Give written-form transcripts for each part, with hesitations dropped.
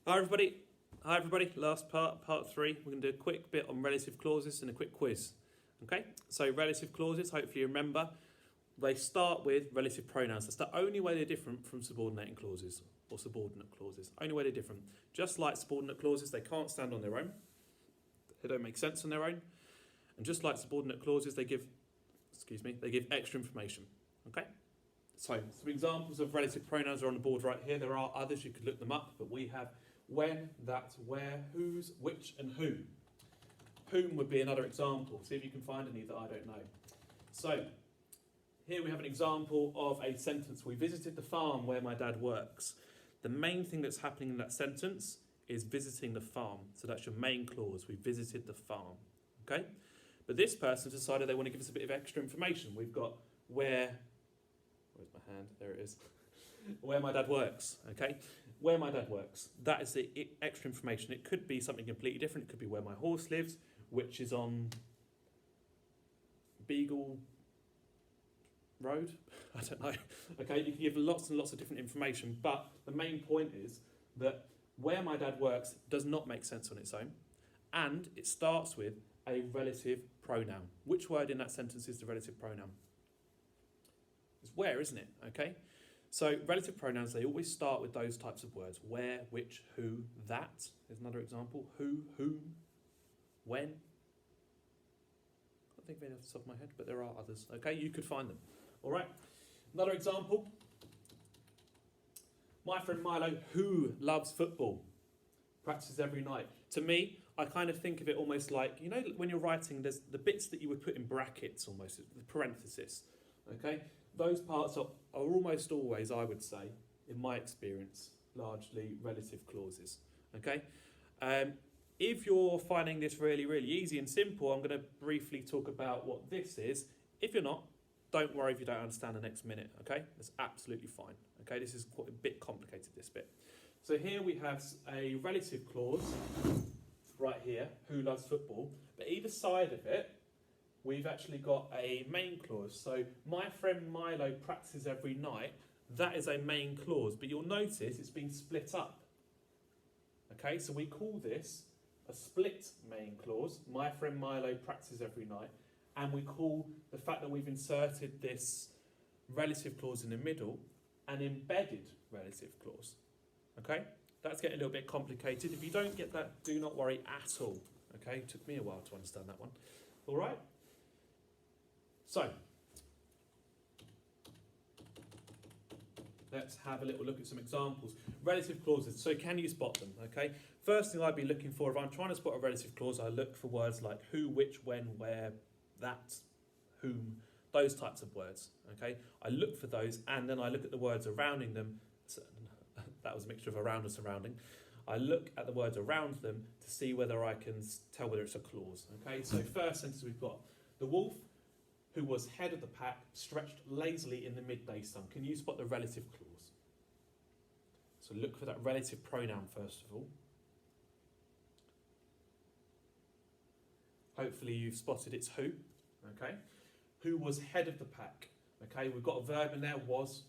Hi everybody. Hi everybody. Last part 3. We're going to do a quick bit on relative clauses and a quick quiz. Okay, so relative clauses, hopefully you remember, they start with relative pronouns. That's the only way they're different from subordinating clauses or subordinate clauses. Only way they're different. Just like subordinate clauses, they can't stand on their own. They don't make sense on their own. And just like subordinate clauses, they give extra information. Okay? So, some examples of relative pronouns are on the board right here. There are others, you could look them up, but we have when, that, where, whose, which, and who. Whom would be another example. See if you can find any that I don't know. So, here we have an example of a sentence. We visited the farm where my dad works. The main thing that's happening in that sentence is visiting the farm. So that's your main clause. We visited the farm. Okay? But this person decided they want to give us a bit of extra information. We've got where's my hand? There it is. Where my dad works, okay? Where my dad works. That is the extra information. It could be something completely different. It could be where my horse lives, which is on Beagle Road. I don't know. Okay, you can give lots and lots of different information, but the main point is that where my dad works does not make sense on its own, and it starts with a relative pronoun. Which word in that sentence is the relative pronoun? It's where, isn't it? Okay. So relative pronouns, they always start with those types of words. Where, which, who, that. There's another example. Who, whom, when. I can't think of any off the top of my head, but there are others. Okay, you could find them. All right. Another example. My friend Milo, who loves football, practices every night. To me, I kind of think of it almost like, you know, when you're writing, there's the bits that you would put in brackets almost, the parenthesis. Okay? Those parts are almost always, I would say, in my experience, largely relative clauses. Okay? If you're finding this really, really easy and simple, I'm going to briefly talk about what this is. If you're not, don't worry if you don't understand the next minute. Okay? That's absolutely fine. Okay? This is quite a bit complicated, this bit. So here we have a relative clause, right here, who loves football, but either side of it, we've actually got a main clause. So my friend Milo practices every night. That is a main clause, but you'll notice it's been split up. Okay, so we call this a split main clause. My friend Milo practices every night. And we call the fact that we've inserted this relative clause in the middle an embedded relative clause. Okay, that's getting a little bit complicated. If you don't get that, do not worry at all. Okay, it took me a while to understand that one. All right. So, let's have a little look at some examples. Relative clauses, so can you spot them? Okay. First thing I'd be looking for, if I'm trying to spot a relative clause, I look for words like who, which, when, where, that, whom, those types of words. Okay. I look for those, and then I look at the words surrounding them. So, that was a mixture of around and surrounding. I look at the words around them to see whether I can tell whether it's a clause. Okay. So first sentence we've got the wolf, who was head of the pack, stretched lazily in the midday sun. Can you spot the relative clause? So look for that relative pronoun first of all. Hopefully you've spotted it's who. Okay. Who was head of the pack. Okay, we've got a verb in there, was.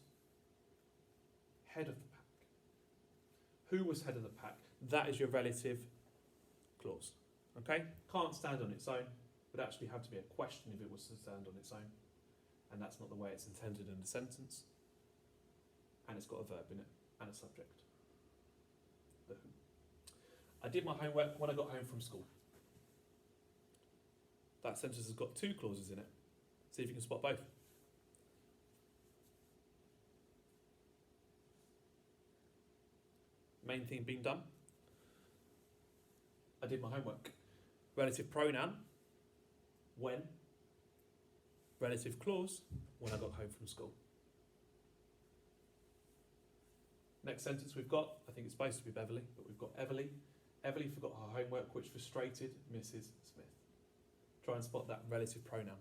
Head of the pack. Who was head of the pack? That is your relative clause. Okay? Can't stand on its own. Would actually have to be a question if it was to stand on its own. And that's not the way it's intended in the sentence. And it's got a verb in it and a subject. The who. I did my homework when I got home from school. That sentence has got 2 clauses in it. See if you can spot both. Main thing being done. I did my homework. Relative pronoun. When. Relative clause, when I got home from school. Next sentence we've got, I think it's supposed to be Beverly, but we've got Everly. Everly forgot her homework, which frustrated Mrs. Smith. Try and spot that relative pronoun.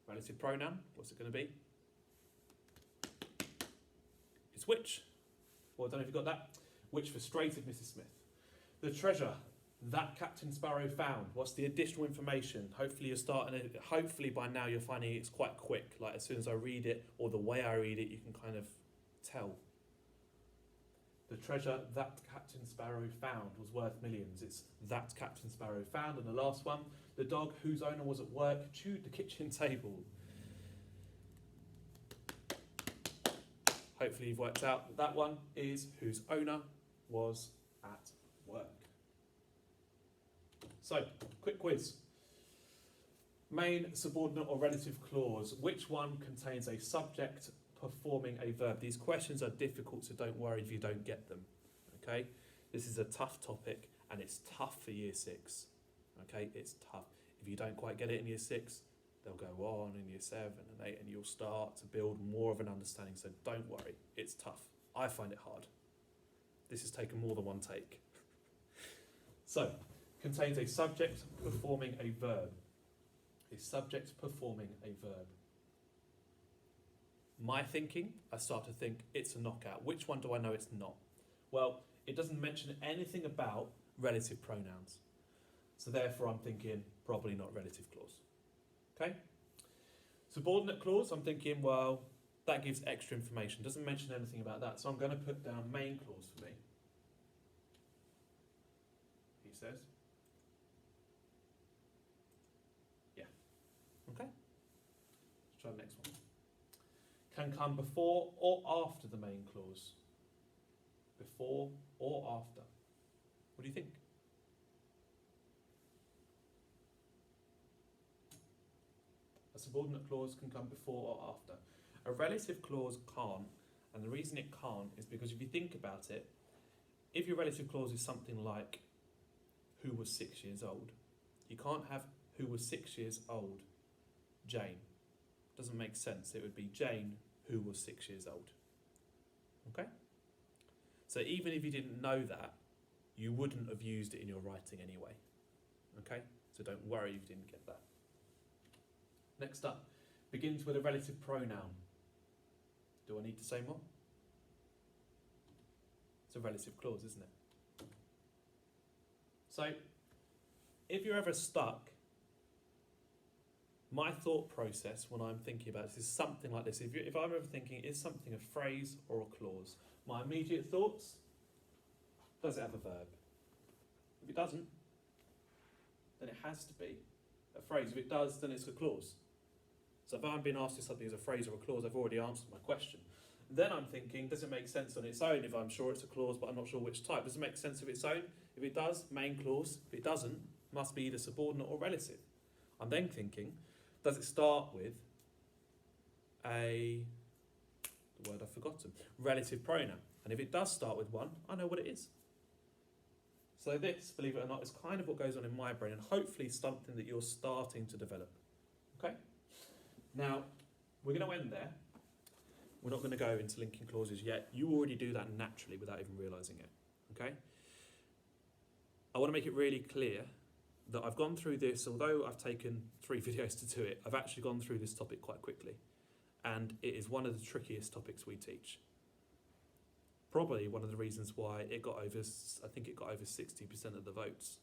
Relative pronoun, what's it going to be? It's which. Well, I don't know if you got that. Which frustrated Mrs. Smith. The treasure that Captain Sparrow found. What's the additional information? Hopefully you're starting it. Hopefully by now you're finding it's quite quick. Like as soon as I read it, or the way I read it, you can kind of tell. treasure that Captain Sparrow found was worth millions. It's that Captain Sparrow found. And the last one, the dog whose owner was at work chewed the kitchen table. Hopefully you've worked out that one is whose owner was at work. So, quick quiz. Main, subordinate or relative clause. Which one contains a subject performing a verb? These questions are difficult, so don't worry if you don't get them. Okay? This is a tough topic and it's tough for year 6. Okay? It's tough. If you don't quite get it in year 6, they'll go on in year 7 and 8 and you'll start to build more of an understanding. So don't worry, it's tough. I find it hard. This has taken more than one take. So, contains a subject performing a verb. A subject performing a verb. My thinking, I start to think it's a knockout. Which one do I know it's not? Well, it doesn't mention anything about relative pronouns. So therefore I'm thinking probably not relative clause. Okay? Subordinate clause, I'm thinking, well, that gives extra information. Doesn't mention anything about that. So I'm going to put down main clause for me. He says. Yeah. Okay? Let's try the next one. Can come before or after the main clause. Before or after. What do you think? A subordinate clause can come before or after. A relative clause can't, and the reason it can't is because if you think about it, if your relative clause is something like who was 6 years old, you can't have who was 6 years old, Jane. Doesn't make sense. It would be Jane who was 6 years old. Okay? So even if you didn't know that, you wouldn't have used it in your writing anyway. Okay? So don't worry if you didn't get that. Next up, begins with a relative pronoun. Do I need to say more? It's a relative clause, isn't it? So, if you're ever stuck, my thought process when I'm thinking about this is something like this. If I'm ever thinking, is something a phrase or a clause? My immediate thoughts, does it have a verb? If it doesn't, then it has to be a phrase. If it does, then it's a clause. So if I'm being asked if something is a phrase or a clause, I've already answered my question. Then I'm thinking, does it make sense on its own if I'm sure it's a clause but I'm not sure which type? Does it make sense of its own? If it does, main clause. If it doesn't, must be either subordinate or relative. I'm then thinking, does it start with the word I've forgotten, relative pronoun? And if it does start with one, I know what it is. So this, believe it or not, is kind of what goes on in my brain and hopefully something that you're starting to develop. Okay? Now, we're going to end there. We're not going to go into linking clauses yet. You already do that naturally without even realising it. Okay? I want to make it really clear that I've gone through this, although I've taken 3 videos to do it, I've actually gone through this topic quite quickly. And it is one of the trickiest topics we teach. Probably one of the reasons why it got over, I think it got over 60% of the votes.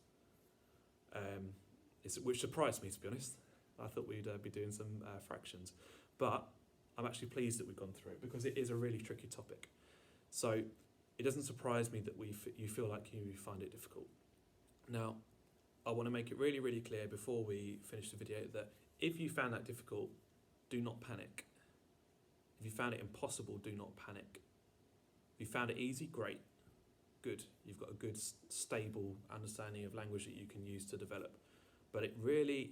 Which surprised me, to be honest. I thought we'd be doing some fractions. But I'm actually pleased that we've gone through it because it is a really tricky topic. So it doesn't surprise me that you feel like you find it difficult. Now, I want to make it really, really clear before we finish the video that if you found that difficult, do not panic. If you found it impossible, do not panic. If you found it easy, great. Good. You've got a good, stable understanding of language that you can use to develop. But it really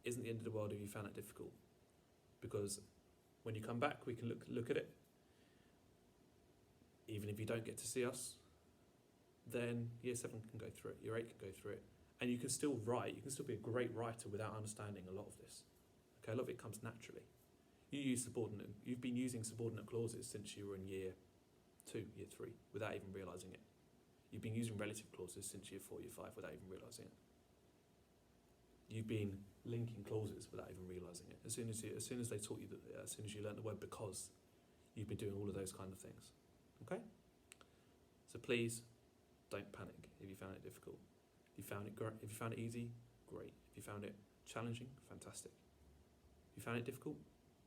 isn't the end of the world if you found it difficult. Because when you come back, we can look at it. Even if you don't get to see us, then year 7 can go through it, year 8 can go through it. And you can still write, you can still be a great writer without understanding a lot of this. Okay, a lot of it comes naturally. You've been using subordinate clauses since you were in year 2, year 3, without even realising it. You've been using relative clauses since year 4, year 5, without even realising it. You've been linking clauses without even realising it. As soon as they taught you that, as soon as you learnt the word because, you've been doing all of those kind of things. Okay? So please, don't panic if you found it difficult. If you found it easy, great. If you found it challenging, fantastic. If you found it difficult,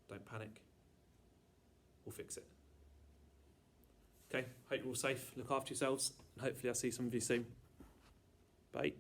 don't panic. We'll fix it. Okay, hope you're all safe. Look after yourselves. And hopefully I'll see some of you soon. Bye.